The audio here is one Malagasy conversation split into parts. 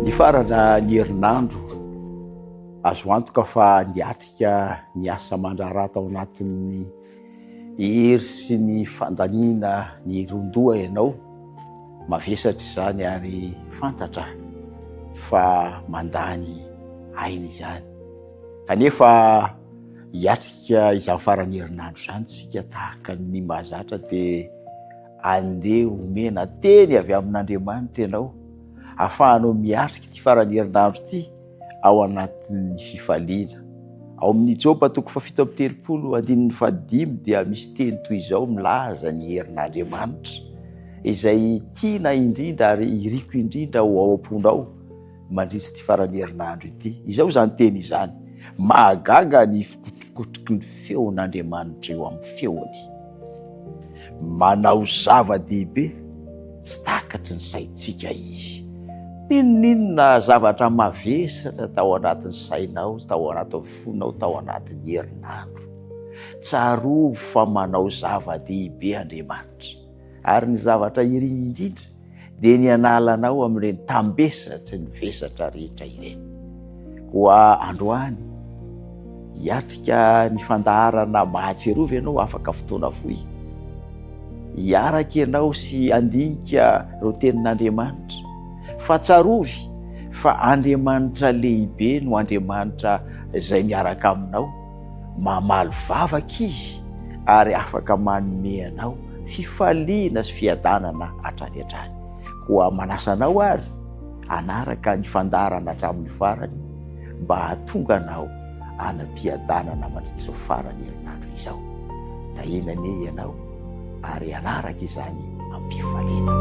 Ny farana ny herinandro azo antoka fa niatrika ny asa mandraharaha tao anatin'ny hery sy ny fandaniana ny rondoa ianao, mavesatra izany ary fantatra fa mandany aina izany. Kanefa hiatrika izany farany herinandro izany tsika tahaka ny mahazatra dia andeha omena teny avy amin'Andriamanitra ianao ahafahanao miatrika ity farany herinandro ity ao anatin'ny fifaliana. Ao amin'ny Joba 7:35 dia misy teny toy izao milaza ny herin'Andriamanitra izay tiana indrindra ary iriko indrindra ho ao am-ponao mandritra ity farany herinandro ity. Izao izany teny izany: mahagaga ny fikotrokotroky ny feon'Andriamanitra eo amin'ny feony, manao zava-dehibe tsy takatry ny saintsika izy. N'inona zavatra mavesatra tao anatin'ny sainao, tao anatin'ny fonao, tao anatin'ny herinandro, tsarovo fa manao zava-dehibe Andriamanitra. Ary ny zavatra iriny indrindra dia ny analanao amin'ireny tambesatra ny vesatra rehetra ireny. Koa androany hiatrika ny fandaharana mahatserovy ianao afaka fotoana foy, hiaraka ianao sy andinika ireo tenin'Andriamanitra, fa tsarovy fa Andriamanitra lehibe no Andriamanitra izay miaraka aminao, mamaly vavaka izy ary afaka manome anao fifaliana sy fiadanana hatrany hatrany. Koa manasanao ary anaraka ny fandaharana hatramin'ny farany mba hahatonga anao anam-piadanana mandritra farany herinandro izao. Tahinany ianao ary anaraka izany am-pifaliana.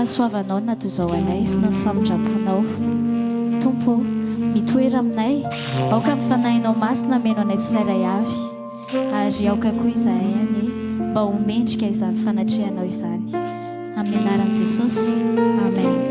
Soavanao nato izao anay sy no ny famindraponao. Tompo, mitoera aminay, aoka mifanahinao masina meno anay tsirairay avy, ary aoka koa izahay any mba homendrika izany fanatrehanao izany. Amin'ny anaran'i Jesosy, amen.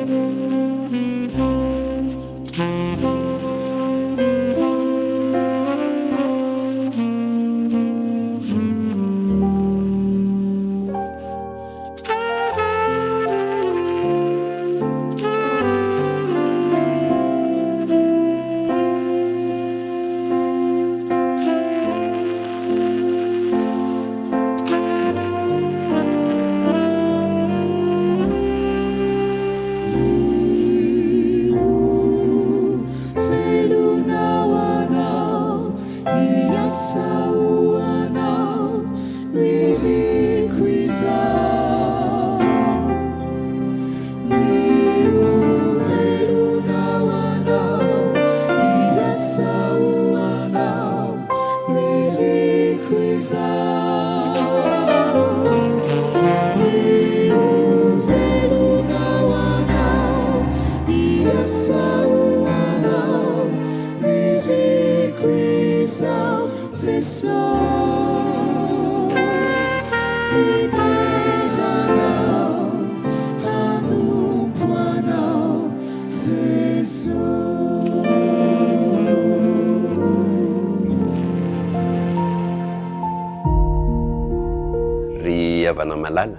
so fanaovana malala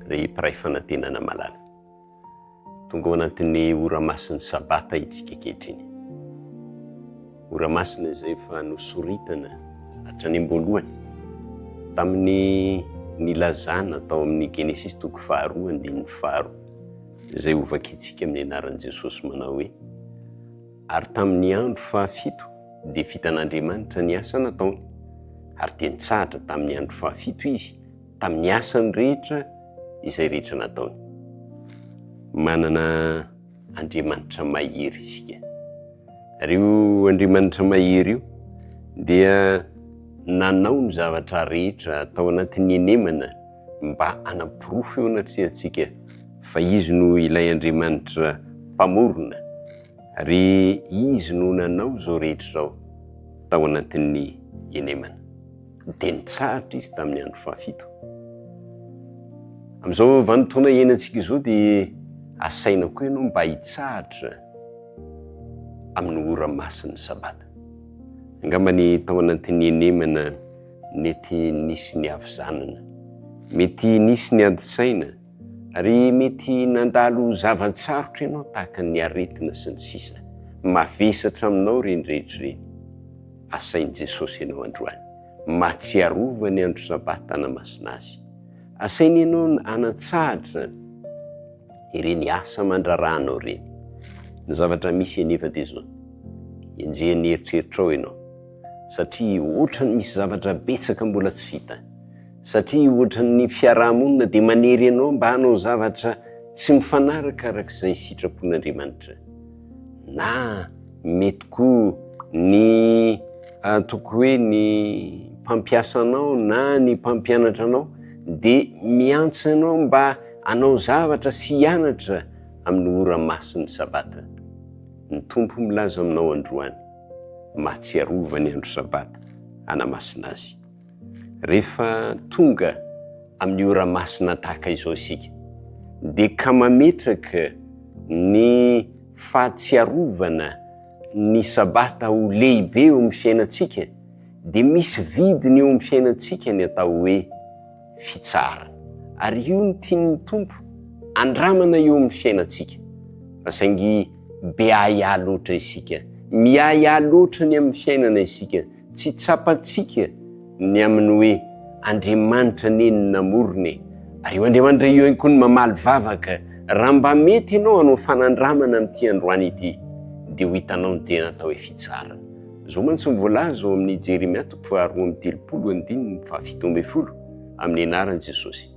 ry mpiray fanantenana malala. Tonga ao anatin'ny ora-masin'ny sabata itsika kehitriny. Ora-masina izay efa nosoritana hatrany am-boalohany tamin'ny nilazana tao amin'ny Genesis 2:2 izay ovakitsika amin'ny anaran'i Jesosy manao hoe ary tamin'ny andro fahafito dia vitan'Andriamanitra ny asa nataony, ary dia nitsahatra tamin'ny andro fahafito izy tamin'ny asany rehetra izay rehetra nataony. Manana Andriamanitra mahery isika. Ary io Andriamanitra mahery io dia nanao ny zavatra rehetra tao anatin'ny enemana mba hanapirofo eo anatrehitsika fa izy no ilay Andriamanitra mpamorona, ary izy no nanao zao rehetra zao tao anatin'ny enemana. Dia nitsahatra izy tamin'ny andro fahafito. Amin'izao vanim-potoana iainantsika izao dia asaina koa ianao mba hitsahatra amin'ny ora-masin'ny sabata. Angambany tao anatin'ny enemana mety nisy ny avy-zanana, mety nisy ny adi-tsaina, ary mety nandalo zavatsarotra ianao tahaka ny aretina sy ny sisa. Mavesatra aminao reny rehetra reny. Asain'i Jesosy ianao androany mahatsiarova ny andro sabata hanamasina azy. Asainy ianao hanatsahatra ireny asa mandraranao reny. Ny zavatra misy anefa dia zao, enjehany eritreritrao ianao, satria ohatrany misy zavatra betsaka mbola tsy vita, satria ohatrany fiarahamonina dia manery ianao mba hanao zavatra tsy mifanaraka arak'izay sitrapon'Andriamanitra. Na mety koa ny toko hoe ny mpampiasa anao na ny mpampianatra anao dia miantso ianao mba hanao zavatra sy hianatra amin'ny ora-masin'ny sabata. Ny tompo milaza aminao androany mahatsiarova ny andro sabata hanamasina azy. Rehefa tonga amin'ny ora-masina tahaka izao isika dia ka mametraka ny fahatsiarovana ny sabata ho lehibe eo amin'ny fiainantsika, dia misy vidiny eo amin'ny fiainantsika ny atao hoe fitsarana. Ary io ny tian'ny tompo andramana eo amin'ny fiainantsika. Fa saingy be ahiahy loatra isika, miahiahy loatra ny amin'ny fiainana isika, tsy tsapantsika ny amin'ny hoe Andriamanitra neny namorony. Ary io Andriamanitra io ihany koa ny mamaly vavaka. Raha mba mety ianao hanao fanandramana amin'ity androany ity dia ho hitanao ny tena atao hoe fitsarana. Zao mantsy mivoalaza ao amin'ny Jeremia 2:13 amin'ny anaran'i Jesosy.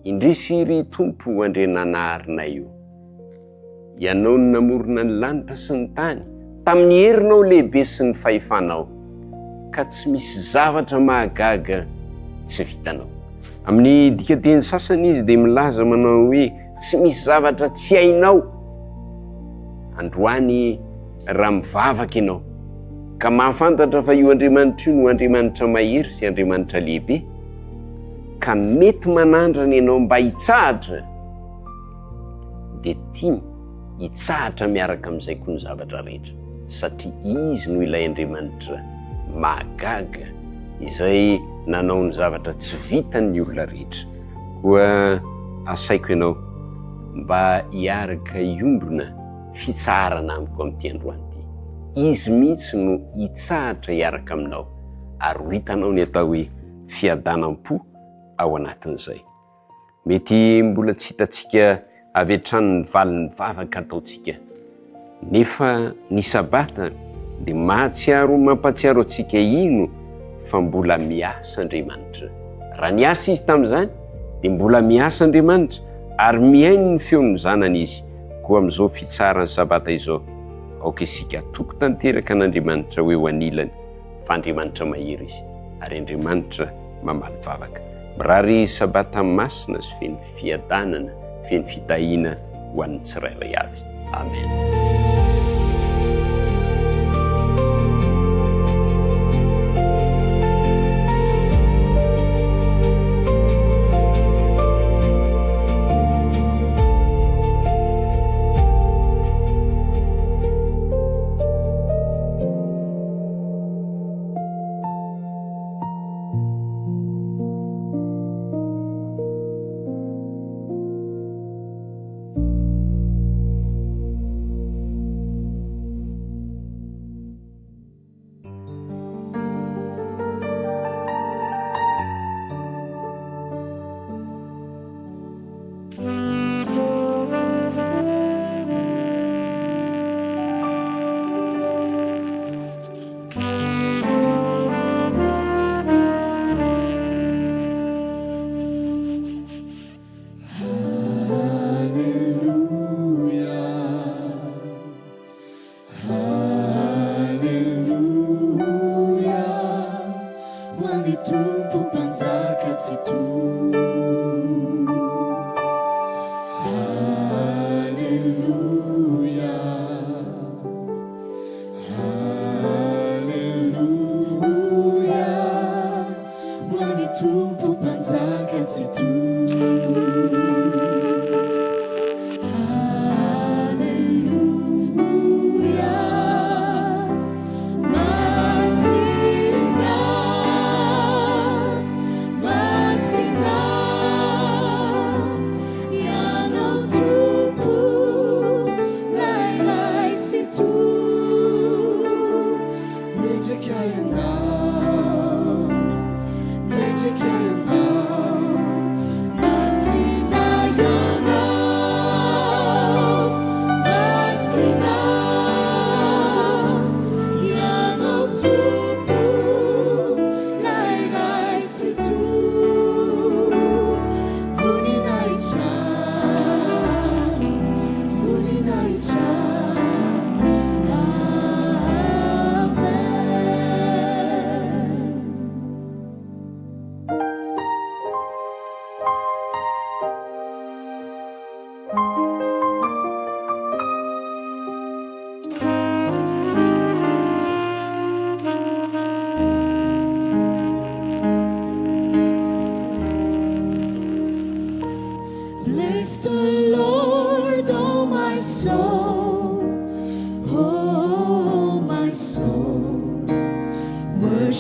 Indrisy ry tompo andrenanarina io, ianao ny namorona ny lanitra sy ny tany tamin'ny herinao lehibe sy ny fahefanao, ka tsy misy zavatra mahagaga tsy vitanao. Amin'ny dikateny sasany izy dia milaza manao hoe tsy misy zavatra tsy hainao. Androany raha mivavaka ianao ka mahafantatra fa io Andriamanitra io no Andriamanitra mahery sy Andriamanitra lehibe, ka mety manandrana ianao mba hitsahatra, dia tiany hitsahatra miaraka amin'izay koa ny zavatra rehetra, satria izy no ilay Andriamanitra mahagaga izay nanao ny zavatra tsy vitan'ny olona rehetra. Koa asaiko ianao mba hiaraka hiombrona fitsarana amiko amin'ity androany ity. Izy mihitsy no hitsahatra hiaraka aminao ary ho hitanao ny atao hoe fiadanam-po ao anatin'izay. Mety mbola tsy hitantsika avy hatrany ny valin'ny vavaka ataontsika, nefa ny sabata dia mampatsiaro antsika ino fa mbola miasa Andriamanitra. Raha niasa izy tamin'izany dia mbola miasa Andriamanitra ary miaino ny feon'ny zanany izy. Koa amin'izao fitsarany sabata izao, aoka isika toko tanteraka an'Andriamanitra hoe ho anilany, fa Andriamanitra mahery izy ary Andriamanitra mamaly vavaka. Mirary sabata masina sy feno fiadanana, feno fitahiana ho an'ny tsirairay avy. Amen.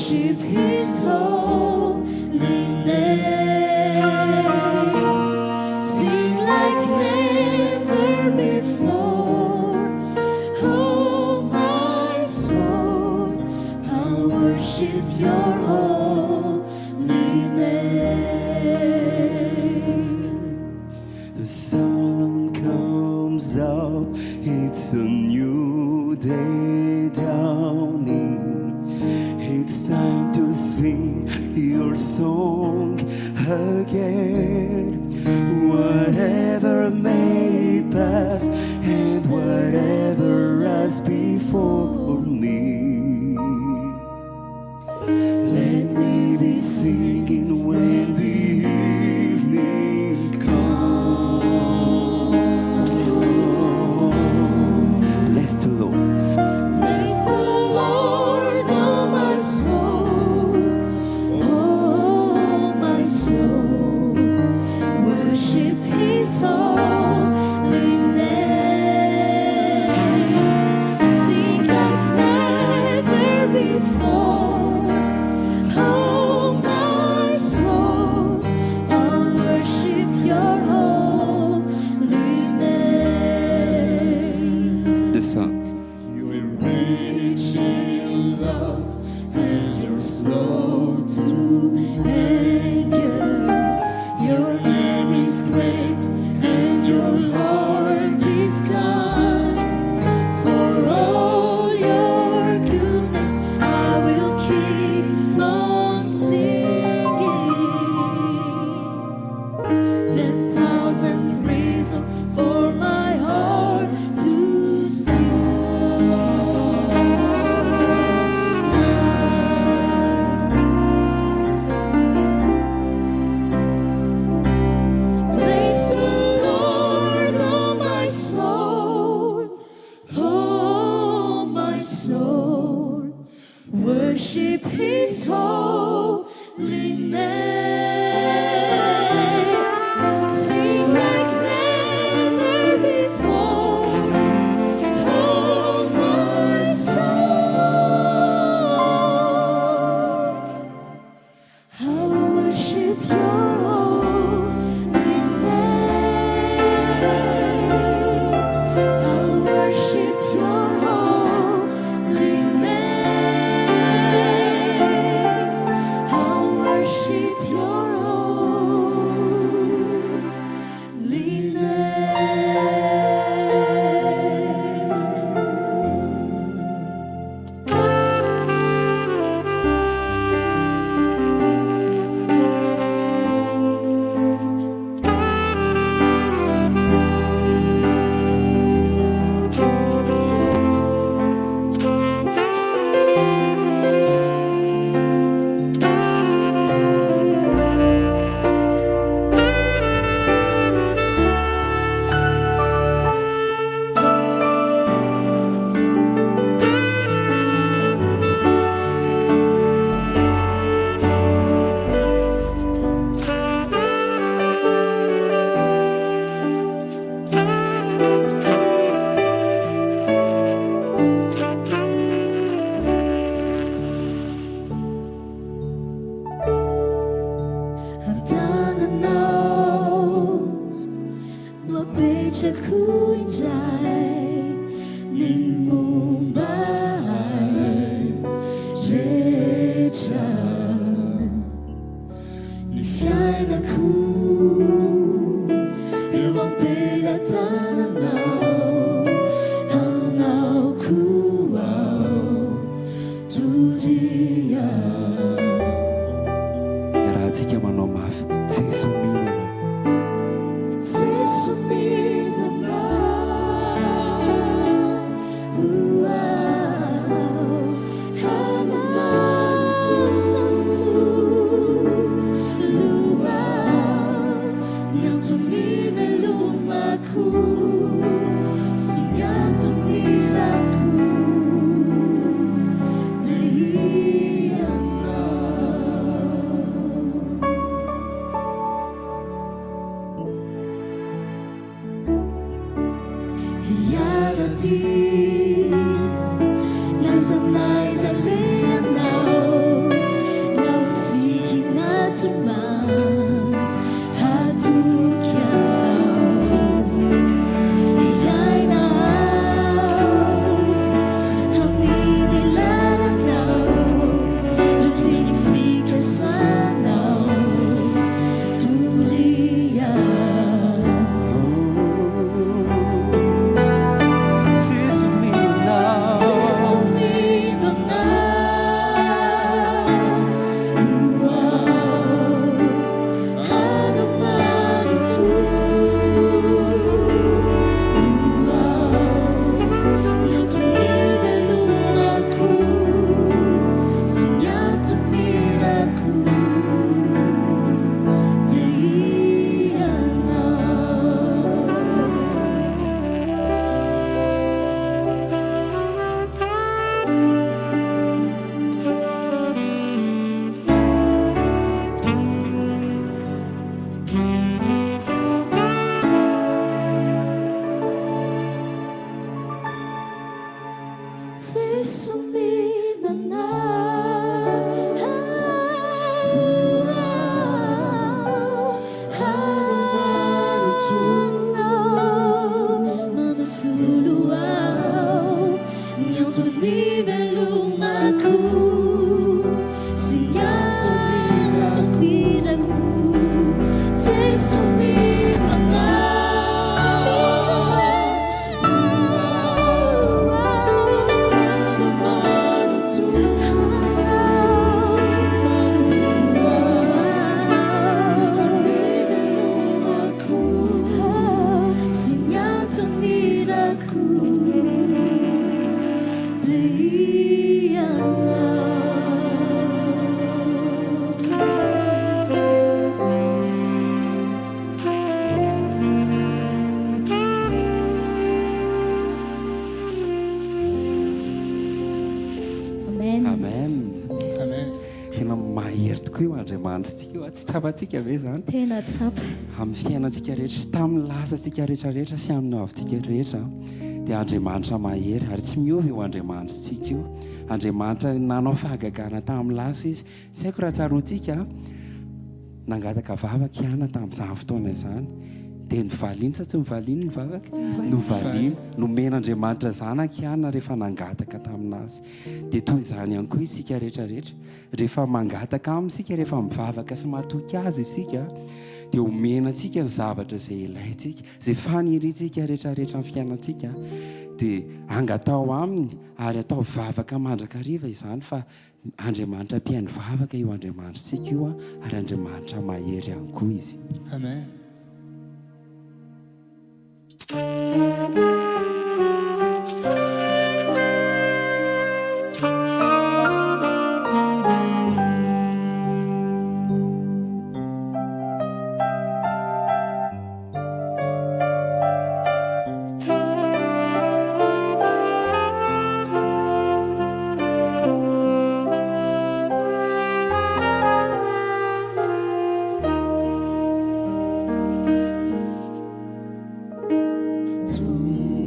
worship His holy name. Sing like never before. Oh, my soul, I'll worship Your holy name. The sun comes up, it's a new day dawning. It's time to sing Your song again. Whatever may pass and whatever lies before me, let me be singing when the evening comes. Bless the Lord. Bless the Lord, oh my soul, oh my soul. Worship His holy name. Sing like never before. Oh my soul, I'll worship Your holy name. The sun. You are rich in love and You're slow to anger. Your name is great and Your heart is kind. For all Your goodness I will keep on singing. 10,000 reasons for my heart to sing. Praise the Lord, oh my soul, oh my soul. Worship His holy name. Sing like never before. Oh my soul, I will worship Your holy name. I will worship Your holy name. I will worship Your Tsy tapatsika ve zany tena tsapa amin'ny fiainantsika rehetra sy tamin'ny lasantsika rehetrarehetra sy amin'ny avintsika rehetra dia Andriamanitra mahery ary tsy miova io Andriamanitritsika io. Andriamanitra nanao fahagagana tamin'ny lasa izy tsy haiko raha tsaroantsika nangataka vavaka ihana tamin'izany fotoana izany dia novaliana sa tsy novaliana ny vavaka novaliana nomen'Andriamanitra zanaka ihana rehefa nangataka taminazy dia toy izany ihany koa isika rehetrarehetra rehefa mangataka amintsika rehefa mivavaka sy matoky azy isika dia omenantsika ny zavatra izay ilaintsika izay faniritsika rehetrarehetra amin'ny fiainantsika dia angatao aminy ary atao vavaka mandrakariva izany fa Andriamanitra mpihaino vavaka io Andriamanitrantsika io ary Andriamanitra mahery ihany koa izy. Amen. Tum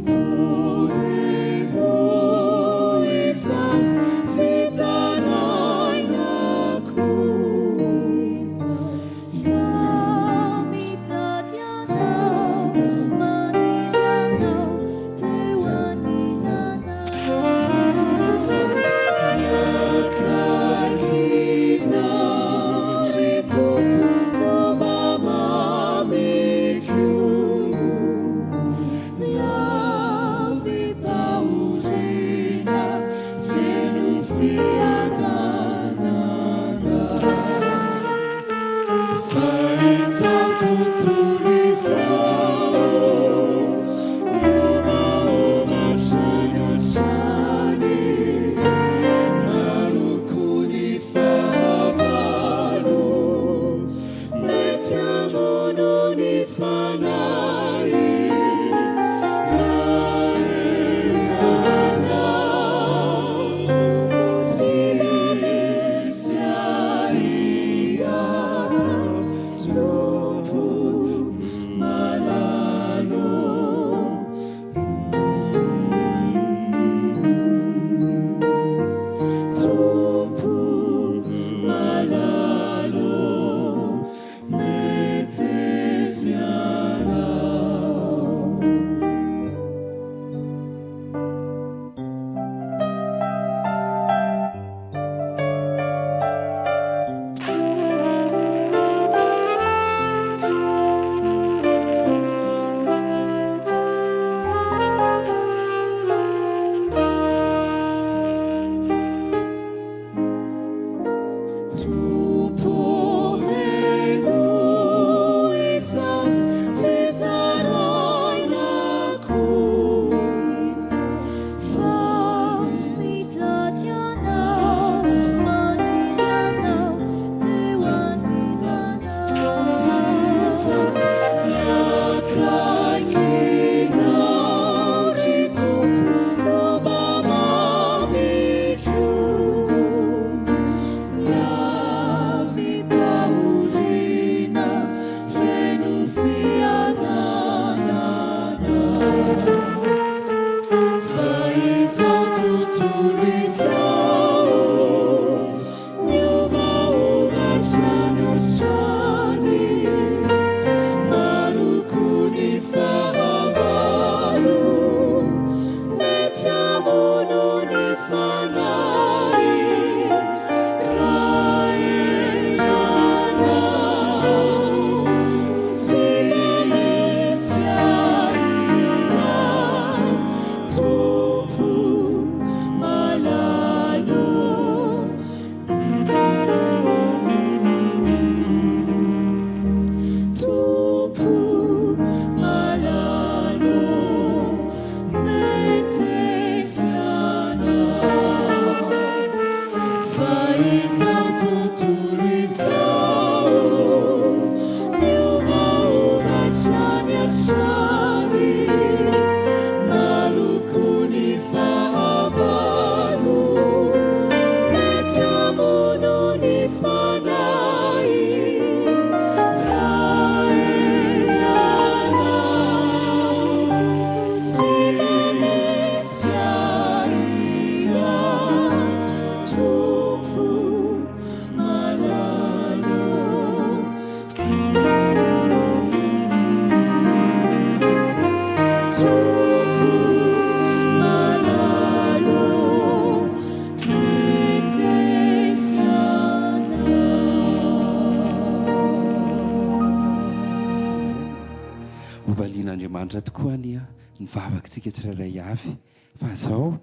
andriamanitra tokoa ny vavakantsika tsirairay avy fa zao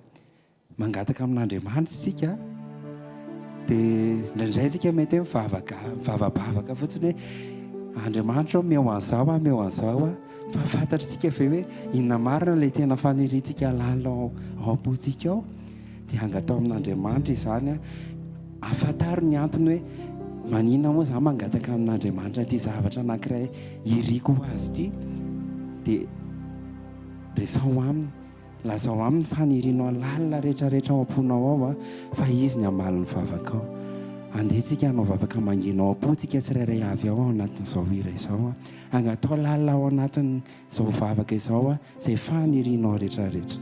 mangataka amin'andriamanitra tsika dia indraindray tsika mety hoe mivavabavaka fotsiny hoe andriamanitra meo an'izao fa fantatritsika ve hoe inona marina ilay tena faniritsika lala ao am-potsika ao dia angatao amin'andriamanitra izany afantaro ny antony hoe manina moa za mangataka amin'andriamanitra ty zavatra anankiray iriko ho azy ty dia lazao aminy fanirinao lalina rehetrarehetra ao am-ponao ao fa izy ny amaliny vavaka ao. Andehitsika hanao vavaka mangenao am-pontsika tsirairay avy ao anatin'izao hira izao angatao lalina ao anatin'izao vavaka izao izay fanirinao rehetrarehetra.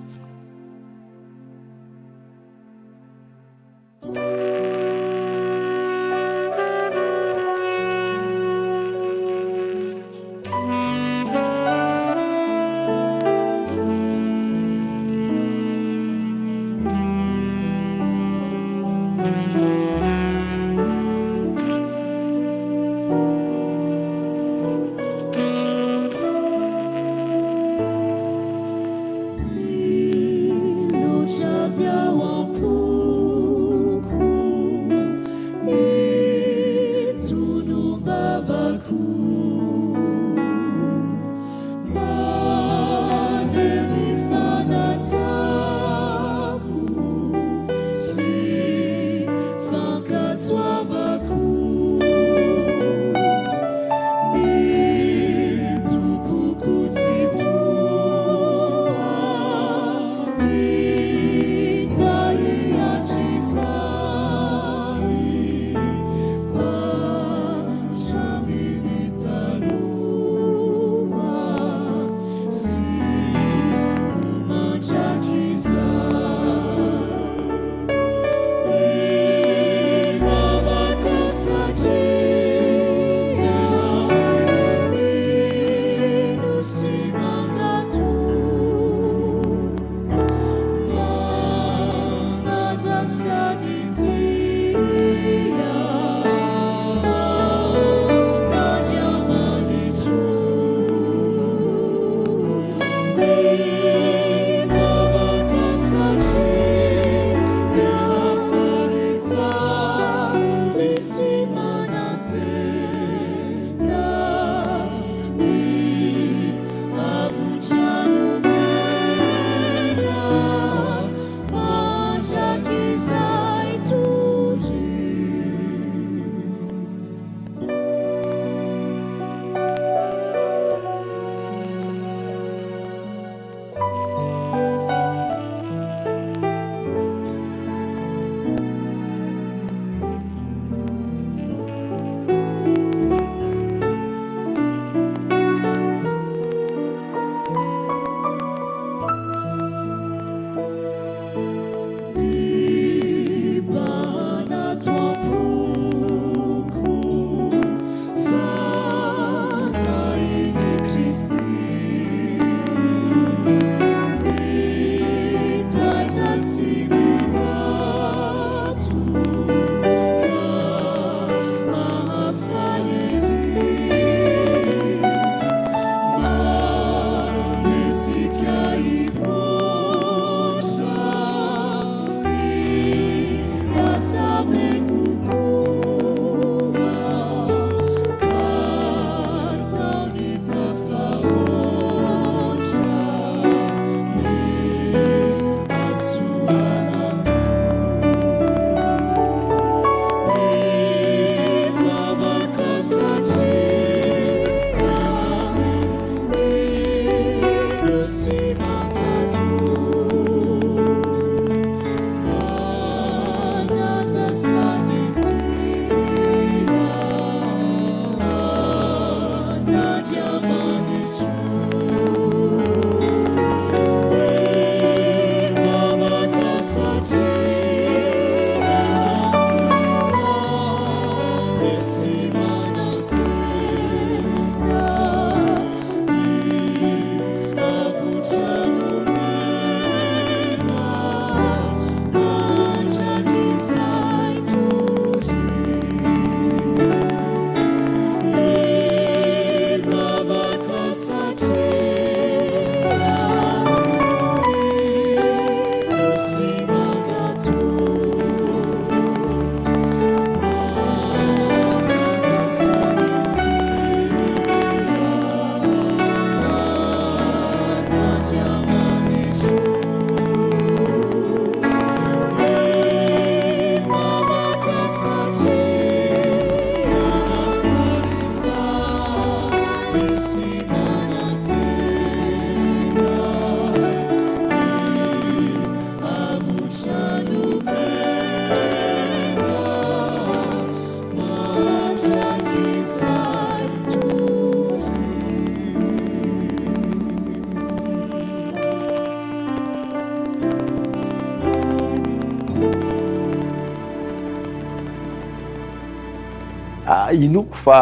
inoko fa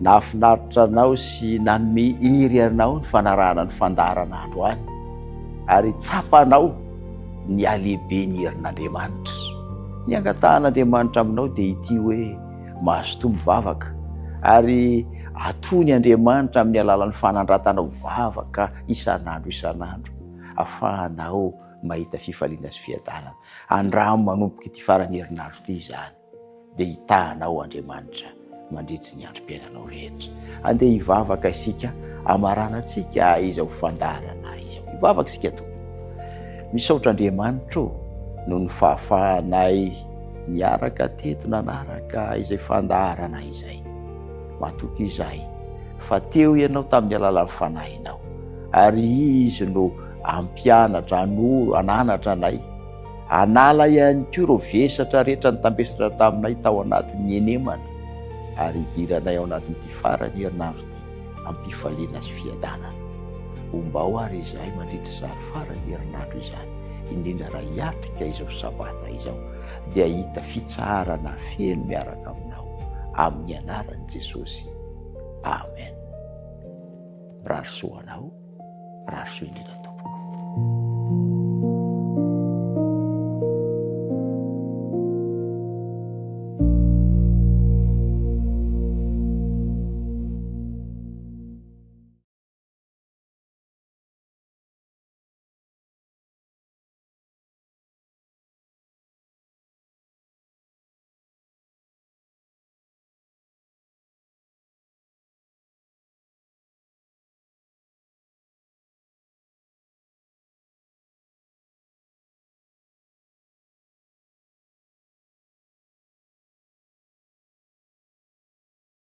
nahafinaritra anao sy nanome hery anao ny fanarahana ny fandaharan'andro any, ary tsapanao ny alehibe ny herin'Andriamanitra. Ny angatahan'Andriamanitra aminao dia ity hoe mahazotoa mivavaka, ary atony Andriamanitra amin'ny alalan'ny fanandratana mivavaka isan'andro ahafahanao mahita fifaliana sy fiadanana. Andramo manomboka ity farany herinandro ity izany dia hitahanao Andriamanitra mandritsy ny androm-piainanao rehetra. Andeha hivavaka isika, amaranantsika izao fandaharana izao. Hivavaka isika to. Misaotra Andriamanitra noho ny fahafahanay niaraka teto nanaraka izay fandaharana izay. Matoky izay fa teo ianao tamin'ny alalan'ny fanahinao, ary izy no ampianatra, ananatra anay, anala ihany koa ireo vesatra rehetra nitambesatra taminay tao anatin'ny enemana, ary idiranay ao anatin'ity farany herinandro ity ampifaliana sy fiadanana. Ombao ary izay mandritra izany farany herinandro izany, indrindra raha hiatrika izao sabata izao, dia hita fitsarana feno miaraka aminao amin'ny anaran'i Jesosy. Amen. Rahasoanao, rahasoa indrindra tompoko.